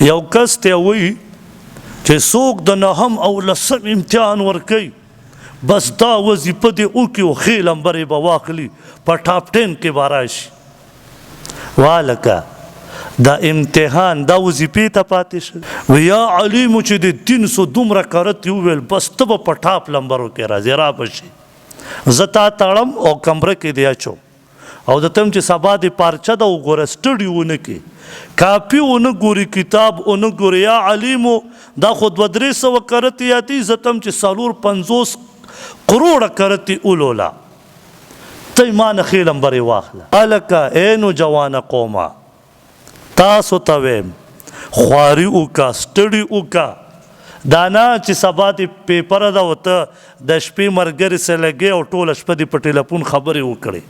یو کس ته وایي چې څوک د نهم او لسم امتحان ورکوي بس دا وظیفه دې وکړي او ښې لمبرې به واخلي په ټاپ 10 کې به راشي. والکه دا امتحان دا وظیفې ته پاتې شوی و یا علیمو چې د 300 دومره کرت وویل بس ته به په ټاپ لمبرو کې راځې را به شي. زه تا تړم او کمره کې دی اچوم او د تم چې سبا د پارچه ده وګوره سټډي ونه کې کاپي ونه ګوري کتاب ونه ګوري یا علیمو دا خو 200 کرت یاتي زه تم چې 450 کروڑه کرتی اولولا تی مان ښې لمبرې واخله. هلکه ای نوجوانه قومه تاسو ته ویم خواري وکړه سټډي وکړه دا نه چې سبا دې پیپره ده او ته د شپې ملګري سره لګې او ټوله شپه دې په ټیلیفون خبرې وکړې.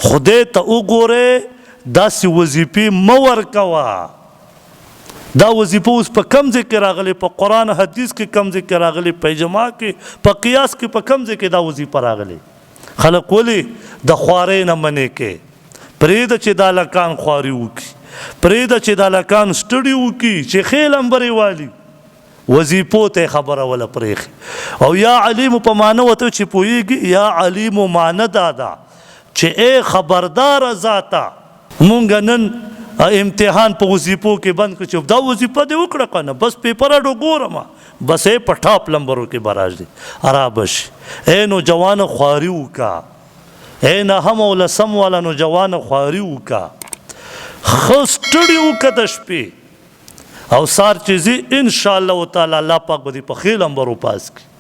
خدای ته وګورئ داسې وظیفې مه ورکوه. دا وظیفه اوس په کم ځای کې راغلی په قرآن حدیث کې کم ځای کې راغلی په اجماع کې په قیاس کې په کم ځای کې دا وظیفه راغلی. خلک ولې د خوارۍ نه منې کې پرېږده چې دا هلکان خواري وکړي پرېږده چې دا هلکان سټډي وکړي چې ښې لمبرې والي وظیفو ته خبره وله پرېښي. او یا علیمو په معنه ورته چې پوهېږي یا علیمو معنه دا ده چې ای خبرداره ذاته مونږ نن امتحان په وظیفو کې بند کړ چې دا وظیفه دې وکړه که نه بس پیپره ډوګورم بس یې په ټاپ لمبرو کې به راشي رابه شي. ای نوجوانه خواري وکړه ای نهم او لسم والا نوجوانه خواري وکړه ښه سټډي وکړه د شپې او سار چې ځي انشاءالله تعالی الله پاک به دې په ښې لمبرو پاس کړي.